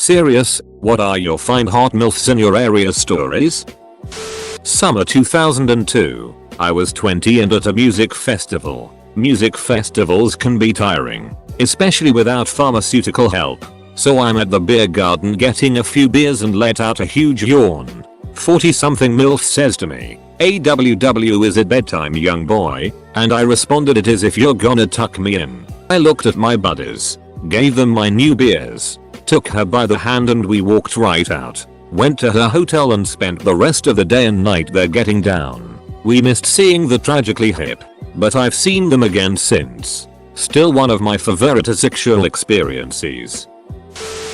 Serious, what are your find hot MILFs in your area stories? Summer 2002. I was 20 and at a music festival. Music festivals can be tiring, especially without pharmaceutical help. So I'm at the beer garden getting a few beers and let out a huge yawn. 40-something MILF says to me, "AWW, is it bedtime, young boy?" And I responded, "It is if you're gonna tuck me in." I looked at my buddies, gave them my new beers, took her by the hand and we walked right out. Went to her hotel and spent the rest of the day and night there getting down. We missed seeing the Tragically Hip, but I've seen them again since. Still one of my favorite sexual experiences.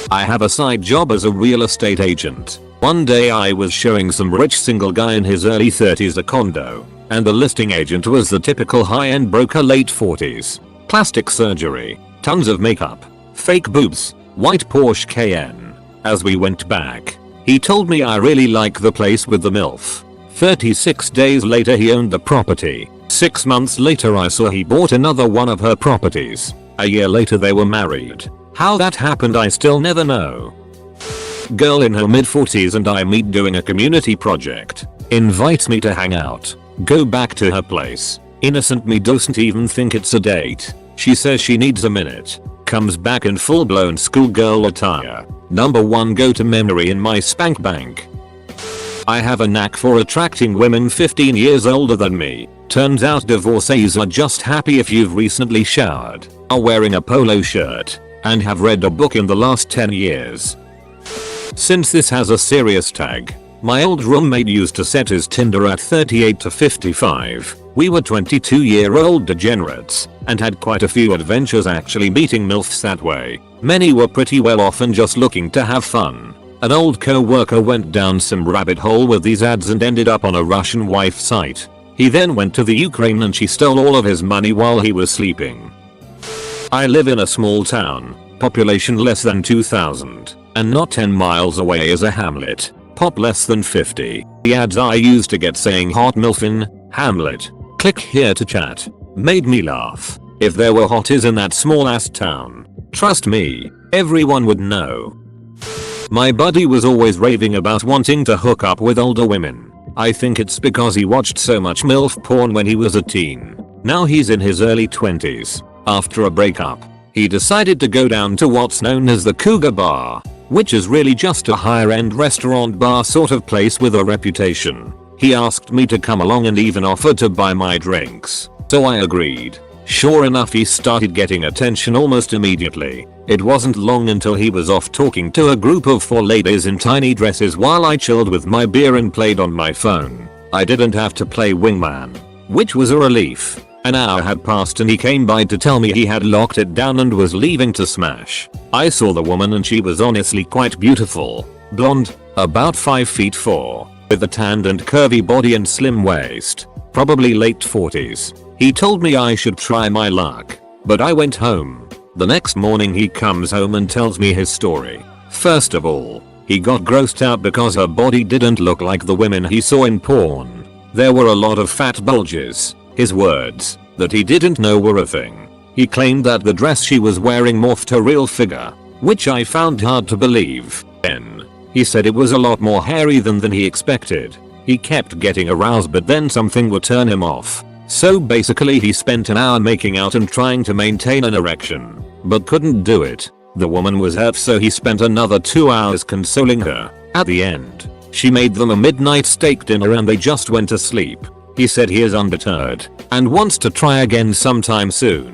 I have a side job as a real estate agent. One day I was showing some rich single guy in his early 30s a condo, and the listing agent was the typical high-end broker, late 40s. Plastic surgery, tons of makeup, fake boobs, white Porsche Cayenne. As we went back, he told me, "I really like the place with the MILF." 36 days later he owned the property. 6 months later I saw he bought another one of her properties. A year later they were married. How that happened I still never know. Girl in her mid-40s and I meet doing a community project. Invites me to hang out. Go back to her place. Innocent me doesn't even think it's a date. She says she needs a minute. Comes back in full-blown schoolgirl attire. Number 1 go-to memory in my spank bank. I have a knack for attracting women 15 years older than me. Turns out divorcees are just happy if you've recently showered, are wearing a polo shirt, and have read a book in the last 10 years. Since this has a serious tag, my old roommate used to set his Tinder at 38 to 55. We were 22-year-old degenerates, and had quite a few adventures actually meeting MILFs that way. Many were pretty well off and just looking to have fun. An old co-worker went down some rabbit hole with these ads and ended up on a Russian wife site. He then went to the Ukraine and she stole all of his money while he was sleeping. I live in a small town, population less than 2,000, and not 10 miles away is a hamlet, pop less than 50. The ads I used to get saying "hot MILF in Hamlet, click here to chat" made me laugh. If there were hotties in that small ass town, trust me, everyone would know. My buddy was always raving about wanting to hook up with older women. I think it's because he watched so much MILF porn when he was a teen. Now he's in his early 20s. After a breakup, he decided to go down to what's known as the Cougar Bar, which is really just a higher end restaurant bar sort of place with a reputation. He asked me to come along and even offered to buy my drinks, so I agreed. Sure enough, he started getting attention almost immediately. It wasn't long until he was off talking to a group of 4 ladies in tiny dresses while I chilled with my beer and played on my phone. I didn't have to play wingman, which was a relief. An hour had passed and he came by to tell me he had locked it down and was leaving to smash. I saw the woman and she was honestly quite beautiful. Blonde, about 5 feet 4, with a tanned and curvy body and slim waist. Probably late 40s. He told me I should try my luck, but I went home. The next morning he comes home and tells me his story. First of all, he got grossed out because her body didn't look like the women he saw in porn. There were a lot of fat bulges. His words, that he didn't know were a thing. He claimed that the dress she was wearing morphed her real figure, which I found hard to believe. Then, he said it was a lot more hairy than he expected. He kept getting aroused but then something would turn him off. So basically he spent an hour making out and trying to maintain an erection, but couldn't do it. The woman was hurt, so he spent another 2 hours consoling her. At the end, she made them a midnight steak dinner and they just went to sleep. He said he is undeterred and wants to try again sometime soon.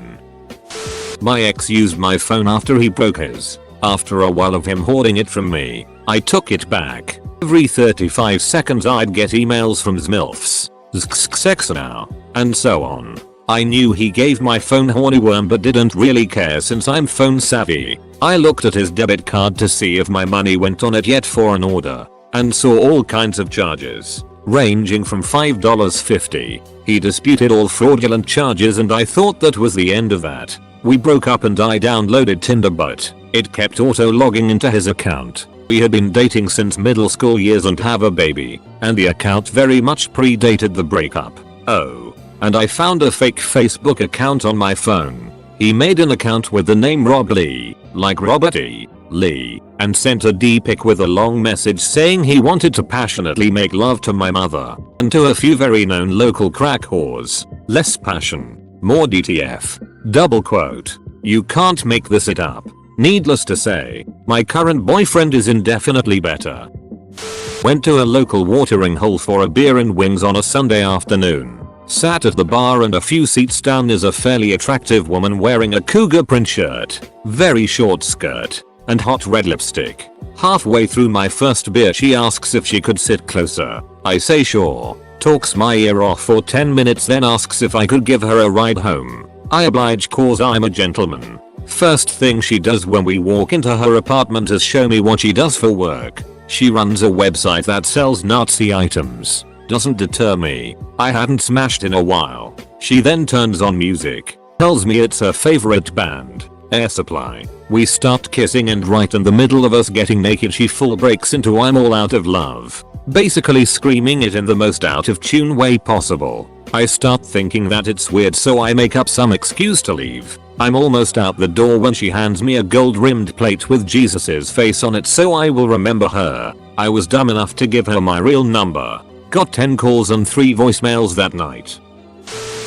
My ex used my phone after he broke his. After a while of him hoarding it from me, I took it back. Every 35 seconds I'd get emails from MILFs. Sex now, and so on. I knew he gave my phone horny worm but didn't really care since I'm phone savvy. I looked at his debit card to see if my money went on it yet for an order, and saw all kinds of charges, ranging from $5.50. He disputed all fraudulent charges and I thought that was the end of that. We broke up and I downloaded Tinder, but it kept auto-logging into his account. We had been dating since middle school years and have a baby, and the account very much predated the breakup. Oh, and I found a fake Facebook account on my phone. He made an account with the name Rob Lee, like Robert E. Lee, and sent a D-pic with a long message saying he wanted to passionately make love to my mother and to a few very known local crack whores. Less passion, more DTF. Double quote. You can't make this it up. Needless to say, my current boyfriend is indefinitely better. Went to a local watering hole for a beer and wings on a Sunday afternoon. Sat at the bar and a few seats down is a fairly attractive woman wearing a cougar print shirt, very short skirt, and hot red lipstick. Halfway through my first beer she asks if she could sit closer. I say sure, talks my ear off for 10 minutes then asks if I could give her a ride home. I oblige cause I'm a gentleman. First thing she does when we walk into her apartment is show me what she does for work. She runs a website that sells Nazi items. Doesn't deter me. I hadn't smashed in a while. She then turns on music. Tells me it's her favorite band, Air Supply. We start kissing and right in the middle of us getting naked she full breaks into I'm all out of love. Basically screaming it in the most out of tune way possible. I start thinking that it's weird so I make up some excuse to leave. I'm almost out the door when she hands me a gold rimmed plate with Jesus's face on it so I will remember her. I was dumb enough to give her my real number. Got 10 calls and 3 voicemails that night.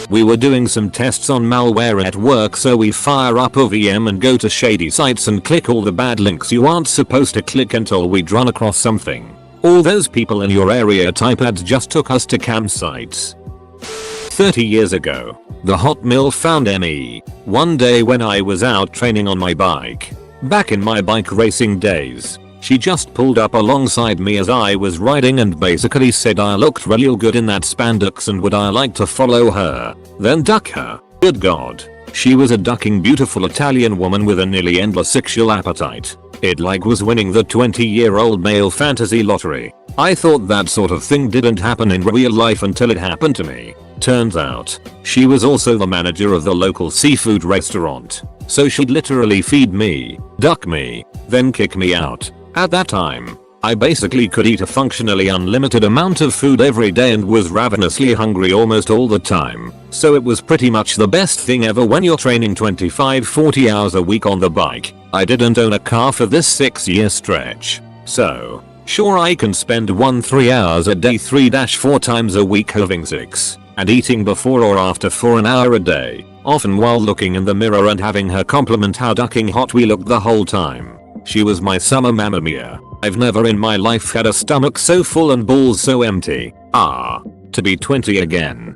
We were doing some tests on malware at work so we fire up a VM and go to shady sites and click all the bad links you aren't supposed to click until we'd run across something. All those people in your area type ads just took us to campsites. 30 years ago, the hot MILF found me. One day when I was out training on my bike. Back in my bike racing days. She just pulled up alongside me as I was riding and basically said I looked real good in that spandex and would I like to follow her, then duck her. Good god. She was a ducking beautiful Italian woman with a nearly endless sexual appetite. It like was winning the 20-year-old male fantasy lottery. I thought that sort of thing didn't happen in real life until it happened to me. Turns out, she was also the manager of the local seafood restaurant. So she'd literally feed me, duck me, then kick me out. At that time, I basically could eat a functionally unlimited amount of food every day and was ravenously hungry almost all the time. So it was pretty much the best thing ever when you're training 25-40 hours a week on the bike. I didn't own a car for this 6-year stretch. So, sure I can spend 3 hours a day 3-4 times a week having sex and eating before or after for an hour a day, often while looking in the mirror and having her compliment how ducking hot we looked the whole time. She was my summer mamma mia. I've never in my life had a stomach so full and balls so empty. To be 20 again.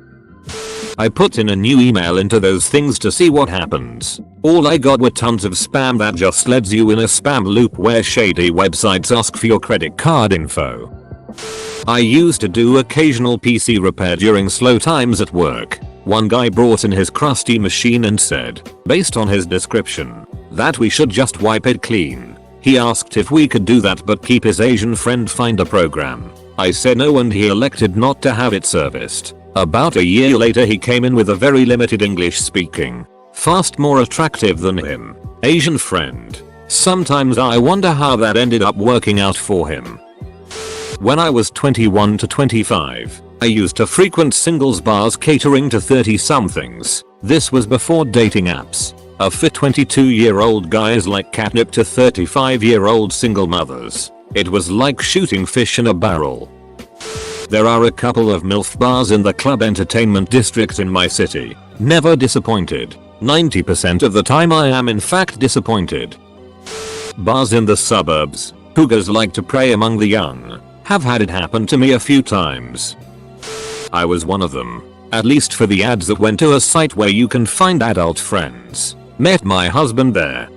I put in a new email into those things to see what happens. All I got were tons of spam that just leads you in a spam loop where shady websites ask for your credit card info. I used to do occasional PC repair during slow times at work. One guy brought in his crusty machine and said, based on his description, that we should just wipe it clean. He asked if we could do that but keep his Asian friend find a program. I said no and he elected not to have it serviced. About a year later he came in with a very limited English speaking, fast more attractive than him, Asian friend. Sometimes I wonder how that ended up working out for him. When I was 21 to 25, I used to frequent singles bars catering to 30-somethings. This was before dating apps. A fit 22-year-old guy is like catnip to 35-year-old single mothers. It was like shooting fish in a barrel. There are a couple of MILF bars in the club entertainment district in my city. Never disappointed. 90% of the time I am in fact disappointed. Bars in the suburbs. Cougars like to prey among the young. Have had it happen to me a few times. I was one of them. At least for the ads that went to a site where you can find adult friends. Met my husband there.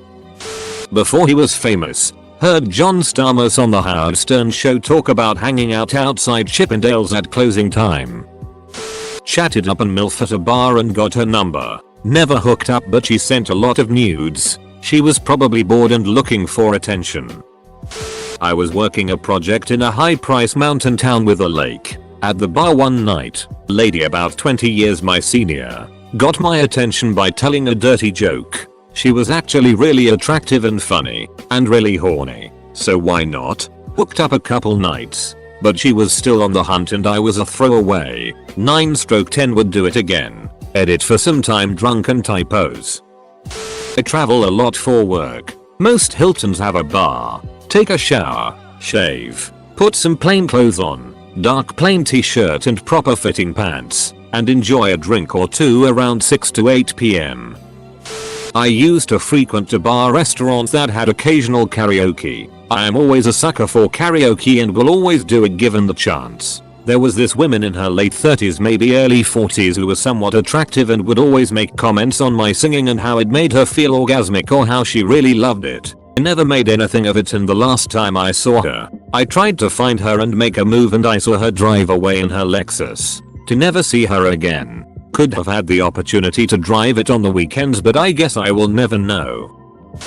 Before he was famous. Heard John Stamos on the Howard Stern show talk about hanging out outside Chippendales at closing time. Chatted up and MILF at a bar and got her number. Never hooked up but she sent a lot of nudes. She was probably bored and looking for attention. I was working a project in a high-price mountain town with a lake. At the bar one night, a lady about 20 years my senior got my attention by telling a dirty joke. She was actually really attractive and funny, and really horny, so why not? Hooked up a couple nights, but she was still on the hunt and I was a throwaway. 9/10 would do it again. Edit for some time drunk and typos. I travel a lot for work. Most Hiltons have a bar. Take a shower, shave, put some plain clothes on, dark plain t-shirt and proper fitting pants, and enjoy a drink or two around 6 to 8 p.m. I used to frequent a bar restaurants that had occasional karaoke. I am always a sucker for karaoke and will always do it given the chance. There was this woman in her late 30s maybe early 40s who was somewhat attractive and would always make comments on my singing and how it made her feel orgasmic or how she really loved it. I never made anything of it, and the last time I saw her, I tried to find her and make a move and I saw her drive away in her Lexus. To never see her again. Could have had the opportunity to drive it on the weekends, but I guess I will never know.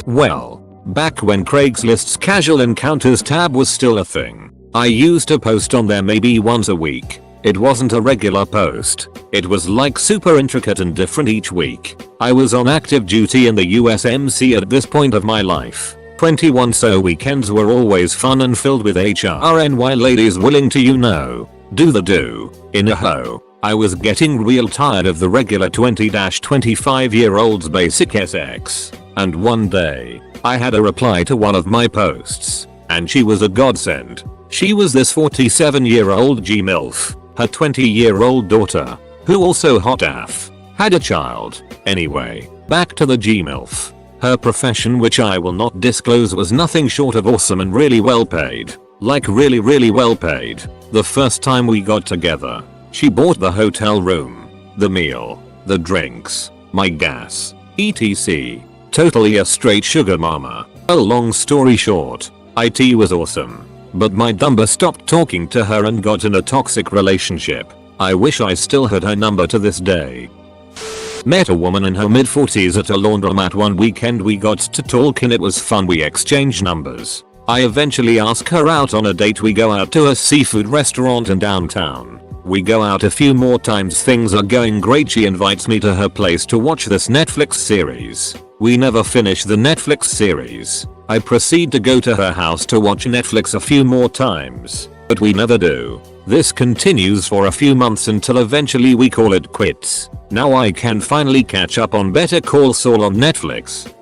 Well, back when Craigslist's casual encounters tab was still a thing, I used to post on there maybe once a week. It wasn't a regular post. It was like super intricate and different each week. I was on active duty in the USMC at this point of my life. 21, so weekends were always fun and filled with HRNY ladies willing to do the do in a hoe. I was getting real tired of the regular 20-25 year olds basic SX. And one day, I had a reply to one of my posts. And she was a godsend. She was this 47-year-old G-MILF. Her 20-year-old daughter, who also hot AF, had a child. Anyway, back to the G-MILF. Her profession, which I will not disclose, was nothing short of awesome and really well paid. Like really well paid. The first time we got together, she bought the hotel room, the meal, the drinks, my gas, etc. Totally a straight sugar mama. A long story short, IT was awesome. But my dumber stopped talking to her and got in a toxic relationship. I wish I still had her number to this day. Met a woman in her mid 40s at a laundromat one weekend. We got to talk and it was fun. We exchanged numbers. I eventually ask her out on a date. We go out to a seafood restaurant in downtown. We go out a few more times. Things are going great. She invites me to her place to watch this Netflix series. We never finish the Netflix series. I proceed to go to her house to watch Netflix a few more times, but we never do. This continues for a few months until eventually we call it quits. Now I can finally catch up on Better Call Saul on Netflix.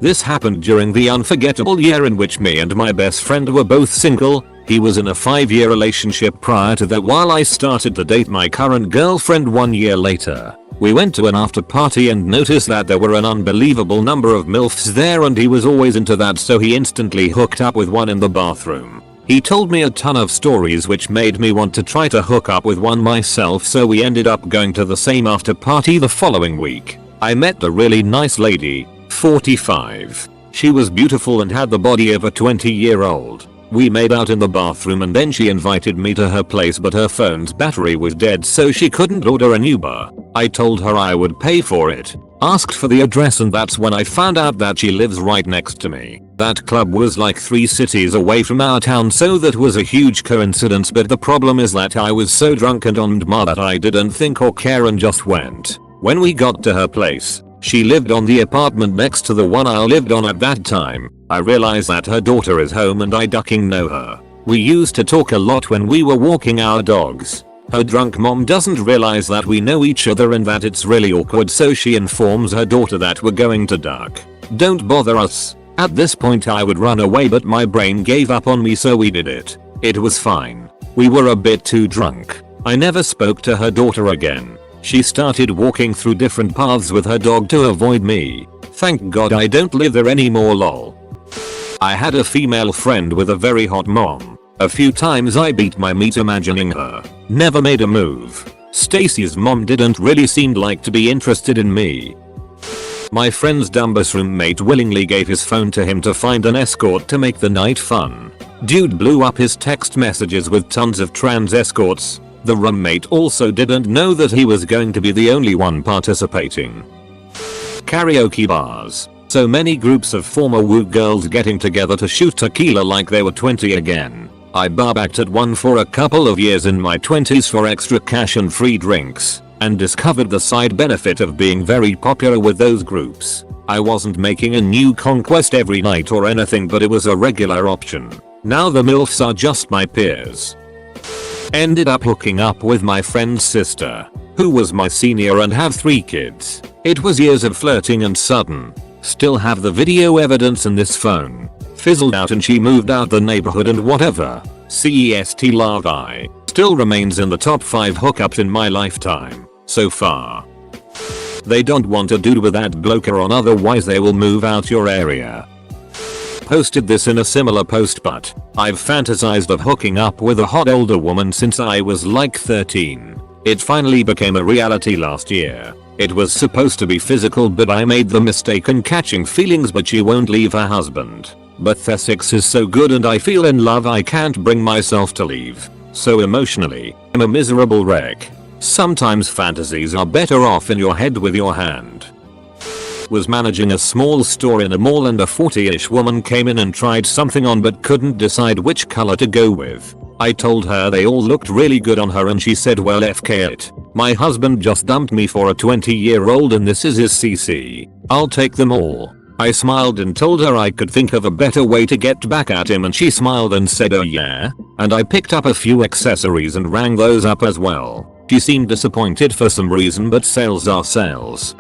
This happened during the unforgettable year in which me and my best friend were both single. He was in a 5-year relationship prior to that while I started to date my current girlfriend 1 year later. We went to an after party and noticed that there were an unbelievable number of MILFs there, and he was always into that, so he instantly hooked up with one in the bathroom. He told me a ton of stories which made me want to try to hook up with one myself, so we ended up going to the same after party the following week. I met the really nice lady, 45. She was beautiful and had the body of a 20-year-old. We made out in the bathroom and then she invited me to her place, but her phone's battery was dead so she couldn't order an Uber. I told her I would pay for it, asked for the address, and that's when I found out that she lives right next to me. That club was like 3 cities away from our town, so that was a huge coincidence, but the problem is that I was so drunk and on ma that I didn't think or care and just went. When we got to her place, she lived on the apartment next to the one I lived on at that time. I realized that her daughter is home and I ducking know her. We used to talk a lot when we were walking our dogs. Her drunk mom doesn't realize that we know each other and that it's really awkward, so she informs her daughter that we're going to duck. Don't bother us. At this point I would run away, but my brain gave up on me, so we did it. It was fine. We were a bit too drunk. I never spoke to her daughter again. She started walking through different paths with her dog to avoid me. Thank God I don't live there anymore, lol. I had a female friend with a very hot mom. A few times I beat my meat imagining her. Never made a move. Stacy's mom didn't really seem like to be interested in me. My friend's dumbest roommate willingly gave his phone to him to find an escort to make the night fun. Dude blew up his text messages with tons of trans escorts. The roommate also didn't know that he was going to be the only one participating. Karaoke bars. So many groups of former woo girls getting together to shoot tequila like they were 20 again. I barbacked at one for a couple of years in my 20s for extra cash and free drinks, and discovered the side benefit of being very popular with those groups. I wasn't making a new conquest every night or anything, but it was a regular option. Now the MILFs are just my peers. Ended up hooking up with my friend's sister, who was my senior and have 3 kids. It was years of flirting and sudden Still have the video evidence in this phone. Fizzled out and she moved out the neighborhood and whatever. CEST larvae. Still remains in the top 5 hookups in my lifetime so far. They don't want a dude with that bloker on, otherwise they will move out your area. Posted this in a similar post, but I've fantasized of hooking up with a hot older woman since I was like 13. It finally became a reality last year. It was supposed to be physical, but I made the mistake in catching feelings, but she won't leave her husband. But their sex is so good and I feel in love I can't bring myself to leave. So emotionally, I'm a miserable wreck. Sometimes fantasies are better off in your head with your hand. Was managing a small store in a mall and a 40-ish woman came in and tried something on but couldn't decide which color to go with. I told her they all looked really good on her and she said, well, FK it. My husband just dumped me for a 20-year-old and this is his CC. I'll take them all. I smiled and told her I could think of a better way to get back at him and she smiled and said, oh yeah? And I picked up a few accessories and rang those up as well. She seemed disappointed for some reason, but sales are sales.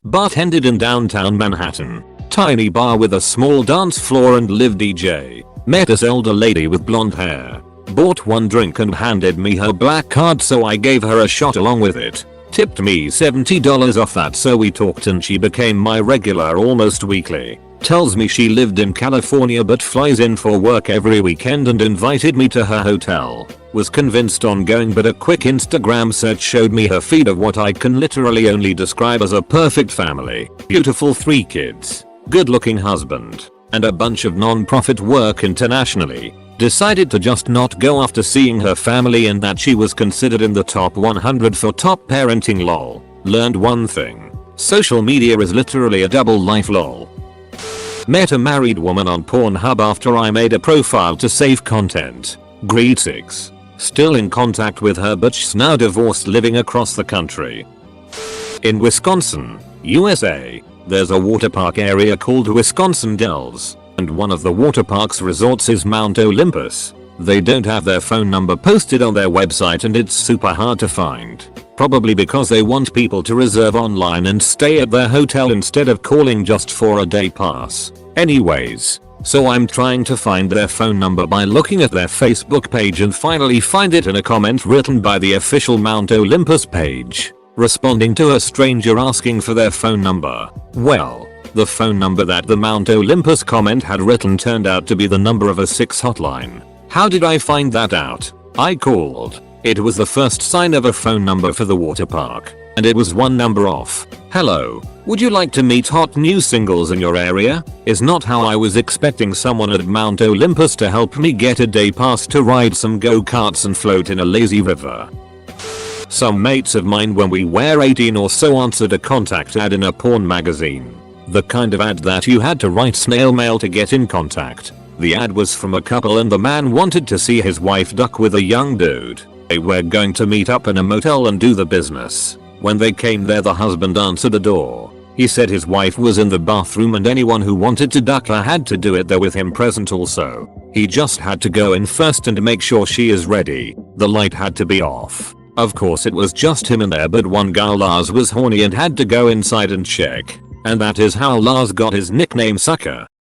Bartended in downtown Manhattan. Tiny bar with a small dance floor and live DJ. Met this elder lady with blonde hair. Bought one drink and handed me her black card, so I gave her a shot along with it. Tipped me $70 off that, so we talked and she became my regular almost weekly. Tells me she lived in California but flies in for work every weekend and invited me to her hotel. Was convinced on going, but a quick Instagram search showed me her feed of what I can literally only describe as a perfect family. Beautiful 3 kids, good looking husband, and a bunch of non-profit work internationally. Decided to just not go after seeing her family and that she was considered in the top 100 for top parenting lol. Learned one thing. Social media is literally a double life lol. Met a married woman on Pornhub after I made a profile to save content. Grade 6. Still in contact with her, but she's now divorced, living across the country. In Wisconsin, USA, there's a water park area called Wisconsin Dells, and one of the water park's resorts is Mount Olympus. They don't have their phone number posted on their website and it's super hard to find. Probably because they want people to reserve online and stay at their hotel instead of calling just for a day pass. Anyways, so I'm trying to find their phone number by looking at their Facebook page and finally find it in a comment written by the official Mount Olympus page, responding to a stranger asking for their phone number. Well, the phone number that the Mount Olympus comment had written turned out to be the number of a 6 hotline. How did I find that out? I called. It was the first sign of a phone number for the water park, and it was one number off. Hello, would you like to meet hot new singles in your area? Is not how I was expecting someone at Mount Olympus to help me get a day pass to ride some go-karts and float in a lazy river. Some mates of mine when we were 18 or so answered a contact ad in a porn magazine. The kind of ad that you had to write snail mail to get in contact. The ad was from a couple and the man wanted to see his wife duck with a young dude. They were going to meet up in a motel and do the business. When they came there, the husband answered the door. He said his wife was in the bathroom and anyone who wanted to duck her had to do it there with him present also. He just had to go in first and make sure she is ready. The light had to be off. Of course it was just him in there, but one guy, Lars, was horny and had to go inside and check. And that is how Lars got his nickname Sucker.